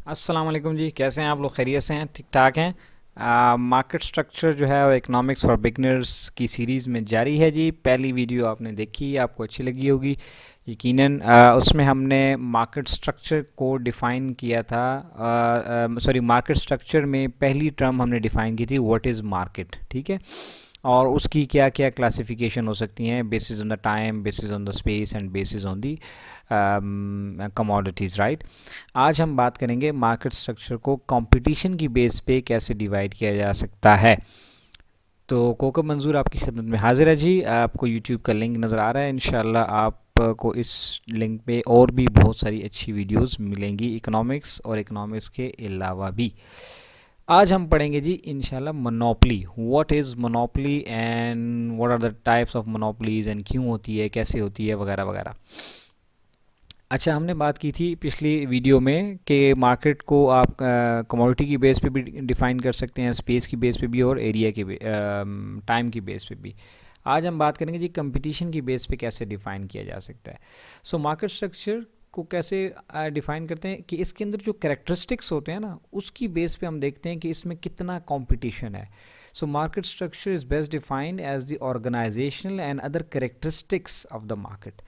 अस्सलाम वालेकुम जी, कैसे हैं आप लोग? खैरियत से हैं? ठीक ठाक हैं? मार्केट स्ट्रक्चर जो है वो इकोनॉमिक्स फॉर बिगनर्स की सीरीज़ में जारी है जी। पहली वीडियो आपने देखी, आपको अच्छी लगी होगी यकीनन। उसमें हमने मार्केट स्ट्रक्चर को डिफ़ाइन किया था। सॉरी, मार्केट स्ट्रक्चर में पहली टर्म हमने डिफ़ाइन की थी, व्हाट इज़ मार्केट। ठीक है, और उसकी क्या क्या क्लासिफिकेशन हो सकती हैं, basis on the time, basis on the space and bases on the commodities, right. आज हम बात करेंगे मार्केट स्ट्रक्चर को कंपटीशन की बेस पे कैसे डिवाइड किया जा सकता है। तो कोको मंजूर आपकी खिदमत में हाजिर है जी। आपको यूट्यूब का लिंक नज़र आ रहा है, इंशाल्लाह आपको इस लिंक पे और भी बहुत सारी अच्छी वीडियोस मिलेंगी इकोनॉमिक्स और इकोनॉमिक्स के अलावा भी। आज हम पढ़ेंगे जी इंशाल्लाह monopoly, what is monopoly and what are the types of monopolies एंड क्यों होती है, कैसे होती है, वगैरह वगैरह। अच्छा, हमने बात की थी पिछली वीडियो में कि मार्केट को आप कमोडिटी की बेस पे भी डिफ़ाइन कर सकते हैं, स्पेस की बेस पे भी और एरिया के टाइम की बेस पे भी। आज हम बात करेंगे जी कंपटीशन की बेस पे कैसे डिफ़ाइन किया जा सकता है। सो मार्केट स्ट्रक्चर को कैसे डिफ़ाइन करते हैं कि इसके अंदर जो कैरेक्टरिस्टिक्स होते हैं ना, उसकी बेस पे हम देखते हैं कि इसमें कितना कंपटीशन है। So market structure is best defined as the organisational and other characteristics of the market,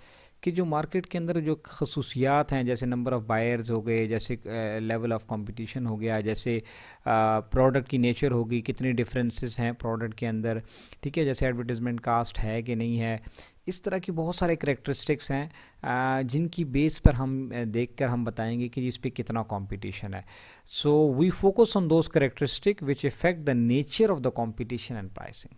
कि जो मार्केट के अंदर जो खसूसियात हैं, जैसे नंबर ऑफ़ बायर्स हो गए, जैसे लेवल ऑफ़ कंपटीशन हो गया, जैसे प्रोडक्ट की नेचर होगी, कितने डिफरेंसेस हैं प्रोडक्ट के अंदर, ठीक है, जैसे एडवर्टाइजमेंट कास्ट है कि नहीं है। इस तरह की बहुत सारे करेक्टरिस्टिक्स हैं जिनकी बेस पर हम देख कर हम बताएंगे कि इस पर कितना कंपटीशन है। So we focus on those characteristic which effect the nature of the competition and pricing.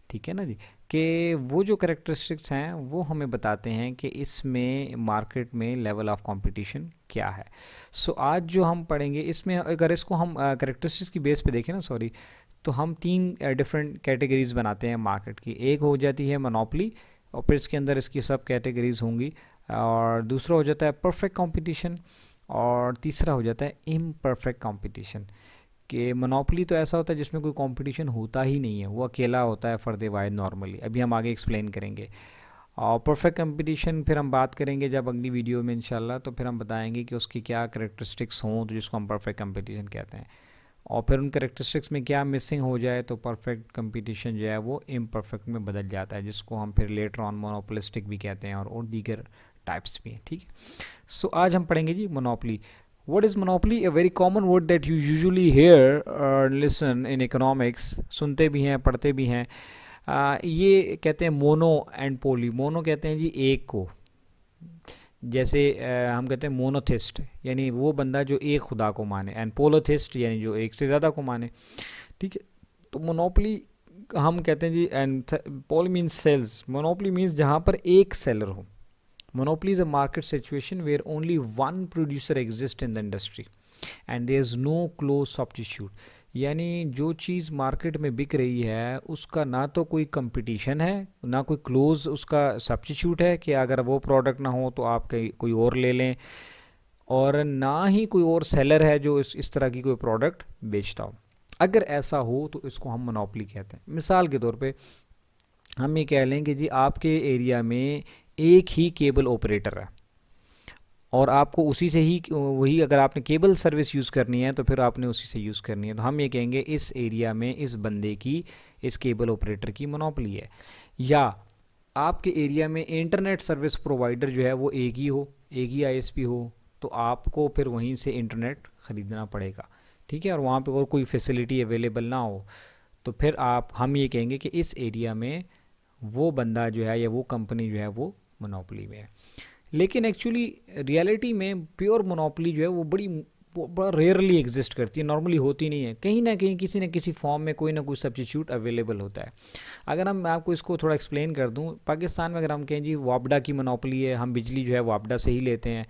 ठीक है ना जी, कि वो जो करेक्टरिस्टिक्स हैं वो हमें बताते हैं कि इसमें मार्केट में लेवल ऑफ कंपटीशन क्या है। सो आज जो हम पढ़ेंगे इसमें, अगर इसको हम करेक्टरिस्टिक्स की बेस पे देखें ना, सॉरी, तो हम तीन डिफरेंट कैटेगरीज बनाते हैं मार्केट की। एक हो जाती है मोनोपली, और फिर इसके अंदर इसकी सब कैटेगरीज होंगी, और दूसरा हो जाता है परफेक्ट कंपटीशन, और तीसरा हो जाता है इम्परफेक्ट कंपटीशन। कि मोनोपोली तो ऐसा होता है जिसमें कोई कंपटीशन होता ही नहीं है, वो अकेला होता है फ़र्द वाहिद नॉर्मली। अभी हम आगे एक्सप्लेन करेंगे। और परफेक्ट कंपटीशन फिर हम बात करेंगे जब अगली वीडियो में इंशाल्लाह, तो फिर हम बताएंगे कि उसकी क्या करेक्टरिस्टिक्स हों तो जिसको हम परफेक्ट कंपटीशन कहते हैं, और फिर उन करेक्टरिस्टिक्स में क्या मिसिंग हो जाए तो परफेक्ट कंपटीशन जो है वो इम्परफेक्ट में बदल जाता है, जिसको हम फिर लेटर ऑन मोनोपोलिस्टिक भी कहते हैं, और दीगर टाइप्स भी हैं। ठीक है, सो आज हम पढ़ेंगे जी monopoly. What is monopoly? A very common word that you usually hear or listen in economics. सुनते भी हैं, पढ़ते भी हैं। ये कहते हैं मोनो एंड पोली। मोनो कहते हैं जी एक को, जैसे हम कहते हैं मोनोथिस्ट, यानी वो बंदा जो एक खुदा को माने, एंड पोलोथिस्ट यानी जो एक से ज़्यादा को माने। ठीक है, तो मोनोपोली हम कहते हैं जी, and poly means sales. Monopoly means जहाँ पर एक सेलर हो। Monopoly is a market situation where only one producer exists in the industry and there is no close substitute. यानी जो चीज़ मार्केट में बिक रही है उसका ना तो कोई कंपटीशन है, ना कोई क्लोज उसका सब्स्टिट्यूट है कि अगर वो प्रोडक्ट ना हो तो आप कोई और ले लें, और ना ही कोई और सेलर है जो इस तरह की कोई प्रोडक्ट बेचता हो। अगर ऐसा हो तो इसको हम मोनोपोली कहते हैं। मिसाल के तौर पे हम ये कह लें कि जी आपके एरिया में एक ही केबल ऑपरेटर है, और आपको उसी से ही वही, अगर आपने केबल सर्विस यूज़ करनी है तो फिर आपने उसी से यूज़ करनी है। तो हम ये कहेंगे इस एरिया में इस बंदे की, इस केबल ऑपरेटर की मोनोपोली है। या आपके एरिया में इंटरनेट सर्विस प्रोवाइडर जो है वो एक ही हो, एक ही आईएसपी हो, तो आपको फिर वहीं से इंटरनेट ख़रीदना पड़ेगा। ठीक है, और वहाँ पे और कोई फैसिलिटी अवेलेबल ना हो तो फिर हम ये कहेंगे कि इस एरिया में वो बंदा जो है या वो कंपनी जो है वो मोनोपोली में है। लेकिन एक्चुअली रियलिटी में प्योर मोनोपोली जो है वो बड़ा रेयरली एग्जिस्ट करती है, नॉर्मली होती नहीं है। कहीं ना कहीं किसी न किसी फॉर्म में कोई ना कोई सब्स्टिट्यूट अवेलेबल होता है। अगर मैं आपको इसको थोड़ा एक्सप्लेन कर दूं, पाकिस्तान में अगर हम कहें जी वापडा की मोनोपोली है, हम बिजली जो है वापडा से ही लेते हैं,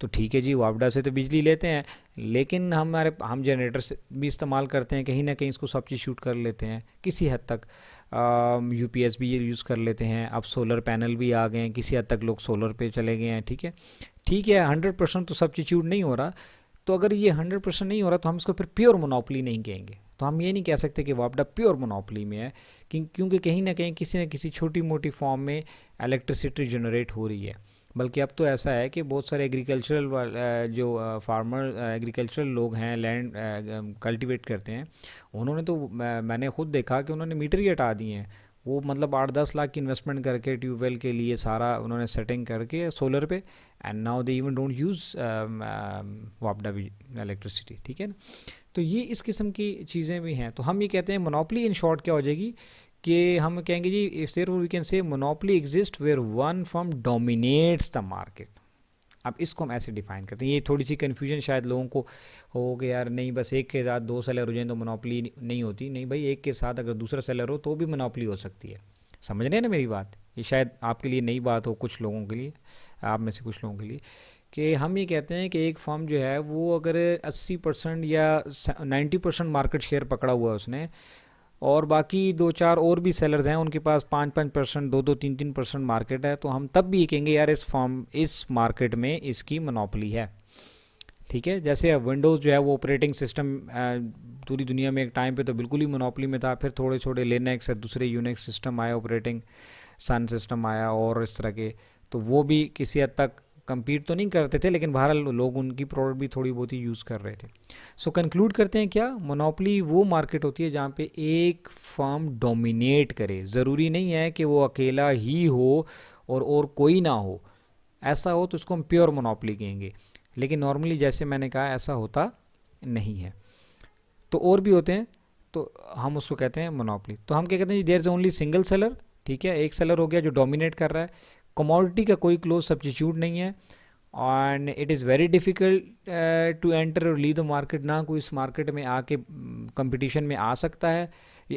तो ठीक है जी, वापडा से तो बिजली लेते हैं, लेकिन हम जनरेटर से भी इस्तेमाल करते हैं, कहीं ना कहीं इसको सब्स्टिट्यूट कर लेते हैं किसी हद तक। यूपीएस भी यूज़ कर लेते हैं, अब सोलर पैनल भी आ गए हैं, किसी हद तक लोग सोलर पे चले गए हैं। ठीक है, ठीक है, 100% तो सब्स्टिट्यूट नहीं हो रहा। तो अगर ये 100% नहीं हो रहा तो हम इसको फिर प्योर मोनोपोली नहीं कहेंगे। तो हम ये नहीं कह सकते कि वापडा प्योर मोनोपोली में है, क्योंकि कहीं ना कहीं किसी न किसी छोटी मोटी फॉर्म में इलेक्ट्रिसिटी जनरेट हो रही है। बल्कि अब तो ऐसा है कि बहुत सारे एग्रीकल्चरल जो फार्मर एग्रीकल्चरल लोग हैं, लैंड कल्टीवेट करते हैं, उन्होंने तो मैंने खुद देखा कि उन्होंने मीटर ही हटा दिए हैं। वो मतलब 8-10 लाख की इन्वेस्टमेंट करके ट्यूबवेल के लिए सारा उन्होंने सेटिंग करके सोलर पे, and now they even don't use वापडा इलेक्ट्रिसिटी, ठीक है ना। तो ये इस किस्म की चीज़ें भी हैं। तो हम ये कहते हैं मोनोपोली इन शॉर्ट क्या हो जाएगी कि हम कहेंगे जी if there we can say monopoly exist where one firm dominates the market. अब इसको हम ऐसे डिफाइन करते हैं। ये थोड़ी सी कन्फ्यूजन शायद लोगों को हो कि यार नहीं बस एक के साथ 2 सेलर हो जाए तो मोनोपोली नहीं होती। नहीं भाई, एक के साथ अगर दूसरा सेलर हो तो भी मोनोपोली हो सकती है। समझ रहे हैं ना मेरी बात? ये शायद आपके लिए नई बात हो, कुछ लोगों के लिए, आप में से कुछ लोगों के लिए, कि हम ये कहते हैं कि एक फर्म जो है वो अगर 80% या 90% मार्केट शेयर पकड़ा हुआ है उसने, और बाकी 2-4 और भी सेलर्स हैं उनके पास 5-5%, 2-2, 3-3% मार्केट है, तो हम तब भी ये कहेंगे यार इस मार्केट में इसकी मोनोपोली है, ठीक है। जैसे अब विंडोज़ जो है वो ऑपरेटिंग सिस्टम पूरी दुनिया में एक टाइम पे तो बिल्कुल ही मोनोपोली में था, फिर थोड़े थोड़े लिनक्स है, दूसरे यूनिक्स सिस्टम आया, ऑपरेटिंग सन सिस्टम आया और इस तरह के, तो वो भी किसी हद तक compete तो नहीं करते थे, लेकिन बहरहाल लोग उनकी प्रोडक्ट भी थोड़ी बहुत ही यूज़ कर रहे थे। सो कंक्लूड करते हैं क्या, मोनोपोली वो मार्केट होती है जहाँ पे एक फर्म डोमिनेट करे। ज़रूरी नहीं है कि वो अकेला ही हो और कोई ना हो। ऐसा हो तो उसको हम प्योर मोनोपोली कहेंगे, लेकिन नॉर्मली जैसे मैंने कहा ऐसा होता नहीं है। तो और भी होते हैं, तो हम उसको कहते हैं मोनोपोली। तो हम क्या कहते हैं जी, there is only single seller, ठीक है, एक सेलर हो गया जो डोमिनेट कर रहा है। कमोडिटी का कोई क्लोज सब्स्टिट्यूट नहीं है, and it is very difficult to enter और लीव द मार्केट। ना कोई इस मार्केट में आके कंपटीशन में आ सकता है,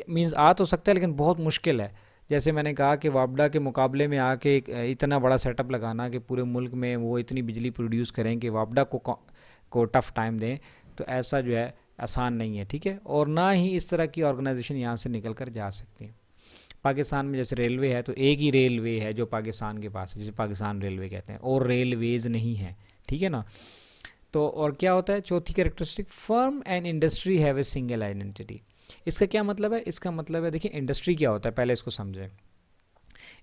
मींस आ तो सकता है लेकिन बहुत मुश्किल है। जैसे मैंने कहा कि वापडा के मुकाबले में आके इतना बड़ा सेटअप लगाना कि पूरे मुल्क में वो इतनी बिजली प्रोड्यूस करें कि वापडा को टफ़ टाइम दें, तो ऐसा जो है आसान नहीं है, ठीक है। और ना ही इस तरह की ऑर्गेनाइजेशन यहाँ से निकल कर जा सकती है। पाकिस्तान में जैसे रेलवे है तो एक ही रेलवे है जो पाकिस्तान के पास है, जिसे पाकिस्तान रेलवे कहते हैं, और रेलवेज़ नहीं है, ठीक है ना। तो और क्या होता है चौथी characteristic, firm and industry have a single identity. इसका क्या मतलब है? इसका मतलब है, देखिए इंडस्ट्री क्या होता है पहले इसको समझें।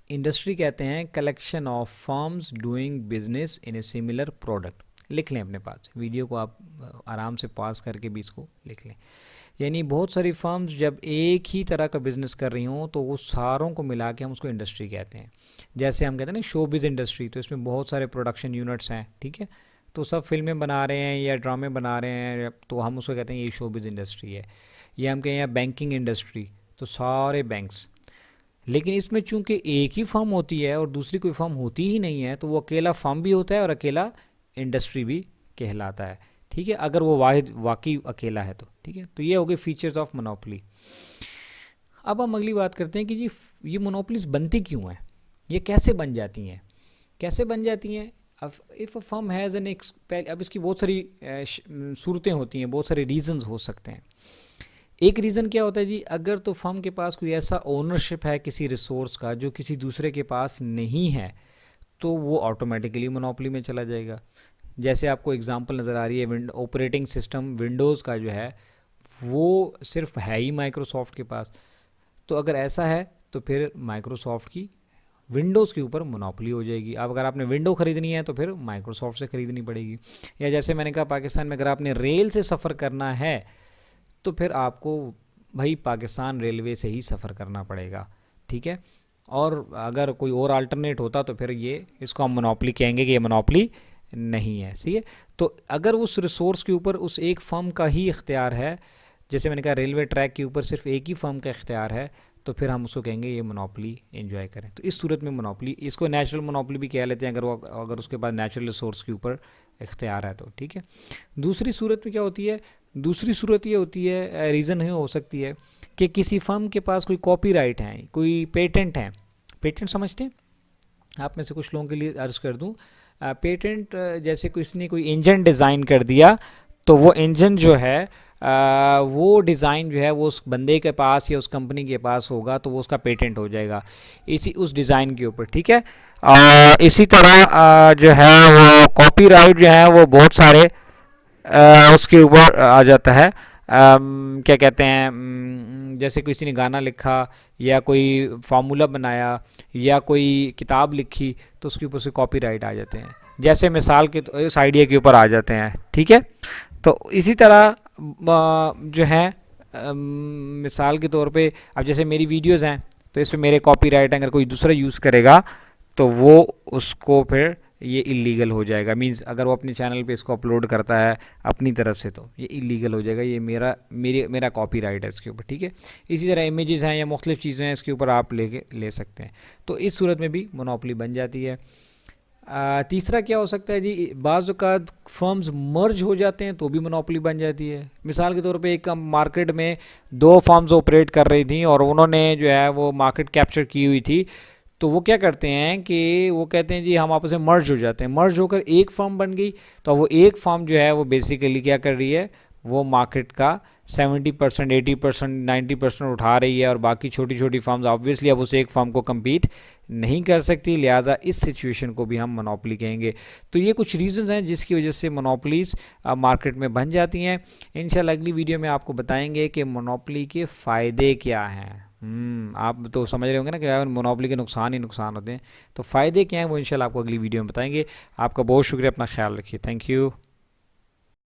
इंडस्ट्री कहते हैं collection of firms doing business in a similar product. लिख लें अपने पास, वीडियो को आप आराम से पॉज करके भी इसको लिख लें। यानी बहुत सारी फर्म्स जब एक ही तरह का बिज़नेस कर रही हों तो वो सारों को मिला के हम उसको इंडस्ट्री कहते हैं। जैसे हम कहते हैं ना शोबिज़ इंडस्ट्री, तो इसमें बहुत सारे प्रोडक्शन यूनिट्स हैं, ठीक है, तो सब फिल्में बना रहे हैं या ड्रामे बना रहे हैं, तो हम उसको कहते हैं ये शोबिज़ इंडस्ट्री है। या हम कहें या बैंकिंग इंडस्ट्री, तो सारे बैंक्स। लेकिन इसमें चूंकि एक ही फर्म होती है और दूसरी कोई फर्म होती ही नहीं है, तो वो अकेला फर्म भी होता है और अकेला इंडस्ट्री भी कहलाता है, ठीक है, अगर वो वाकई अकेला है तो, ठीक है। तो ये हो गए फीचर्स ऑफ मोनोपोली। अब हम अगली बात करते हैं कि जी ये मोनोपोलीज बनती क्यों हैं, ये कैसे बन जाती हैं, कैसे बन जाती हैं। अब if a firm has an अब इसकी बहुत सारी सूरतें होती हैं, बहुत सारे रीज़न्स हो सकते हैं। एक रीज़न क्या होता है जी, अगर तो फर्म के पास कोई ऐसा ओनरशिप है किसी रिसोर्स का जो किसी दूसरे के पास नहीं है, तो वो ऑटोमेटिकली मोनोपोली में चला जाएगा। जैसे आपको एग्जांपल नज़र आ रही है, ऑपरेटिंग सिस्टम विंडोज़ का जो है वो सिर्फ है ही माइक्रोसॉफ्ट के पास, तो अगर ऐसा है तो फिर माइक्रोसॉफ्ट की विंडोज़ के ऊपर मोनोपोली हो जाएगी। अब अगर आपने विंडो ख़रीदनी है तो फिर माइक्रोसॉफ्ट से ख़रीदनी पड़ेगी। या जैसे मैंने कहा पाकिस्तान में अगर आपने रेल से सफ़र करना है तो फिर आपको भाई पाकिस्तान रेलवे से ही सफ़र करना पड़ेगा, ठीक है। और अगर कोई और अल्टरनेट होता तो फिर ये इसको हम मोनोपोली कहेंगे कि ये मोनोपोली नहीं है, ठीक है। तो अगर उस रिसोर्स के ऊपर उस एक फर्म का ही इख्तियार है, जैसे मैंने कहा रेलवे ट्रैक के ऊपर सिर्फ एक ही फर्म का इख्तियार है, तो फिर हम उसको कहेंगे ये मोनोपोली एंजॉय करें। तो इस सूरत में मोनोपोली, इसको नेचुरल मोनोपोली भी कह लेते हैं अगर उसके पास नेचुरल रिसोर्स के ऊपर इख्तियार है तो, ठीक है। दूसरी सूरत में क्या होती है, दूसरी सूरत ये होती है, रीज़न ये हो सकती है कि किसी फर्म के पास कोई कॉपीराइट है, कोई पेटेंट है। पेटेंट समझते हैं आप में से कुछ लोगों के लिए अर्ज़ कर दूं, पेटेंट जैसे किसी ने कोई इंजन डिज़ाइन कर दिया, तो वो इंजन जो है वो डिज़ाइन जो है वो उस बंदे के पास या उस कंपनी के पास होगा, तो वो उसका पेटेंट हो जाएगा इसी उस डिज़ाइन के ऊपर, ठीक है। इसी तरह जो है वो कॉपीराइट जो है वो बहुत सारे उसके ऊपर आ जाता है, क्या कहते हैं, जैसे किसी ने गाना लिखा या कोई फार्मूला बनाया या कोई किताब लिखी, तो उसके ऊपर से कॉपीराइट आ जाते हैं। जैसे मिसाल के इस आइडिया के ऊपर आ जाते हैं, ठीक है। तो इसी तरह जो है मिसाल के तौर पे अब जैसे मेरी वीडियोज़ हैं, तो इसमें मेरे कॉपीराइट अगर कोई दूसरा यूज़ करेगा तो वो उसको फिर ये इलीगल हो जाएगा। मींस अगर वो अपने चैनल पे इसको अपलोड करता है अपनी तरफ से तो ये इलीगल हो जाएगा, ये मेरा कॉपीराइट है इसके ऊपर, ठीक है। इसी तरह इमेजेस हैं या मुख्तलिफ़ चीज़ें हैं, इसके ऊपर आप ले सकते हैं। तो इस सूरत में भी मोनोपोली बन जाती है। तीसरा क्या हो सकता है जी, बाज़ औक़ात फर्म्स मर्ज हो जाते हैं तो भी मोनोपोली बन जाती है। मिसाल के तौर पे एक मार्केट में दो फर्म्स ऑपरेट कर रही थी और उन्होंने जो है वो मार्केट कैप्चर की हुई थी, तो वो क्या करते हैं कि वो कहते हैं जी हम आपस में मर्ज हो जाते हैं। मर्ज होकर एक फर्म बन गई, तो वो एक फर्म जो है वो बेसिकली क्या कर रही है, वो मार्केट का 70%, 80%, 90% उठा रही है और बाकी छोटी छोटी फर्म्स ऑब्वियसली अब उस एक फर्म को कम्पीट नहीं कर सकती, लिहाजा इस सिचुएशन को भी हम मोनोपोली कहेंगे। तो ये कुछ रीजंस हैं जिसकी वजह से मोनोपोलीज मार्केट में बन जाती हैं। इंशाल्लाह अगली वीडियो में आपको बताएंगे कि मोनोपोली के फ़ायदे क्या हैं। आप तो समझ रहे होंगे ना कि मोनोपोली के नुकसान ही नुकसान होते हैं, तो फ़ायदे क्या हैं वो इंशाल्लाह आपको अगली वीडियो में बताएंगे। आपका बहुत शुक्रिया, अपना ख्याल रखिए, थैंक यू।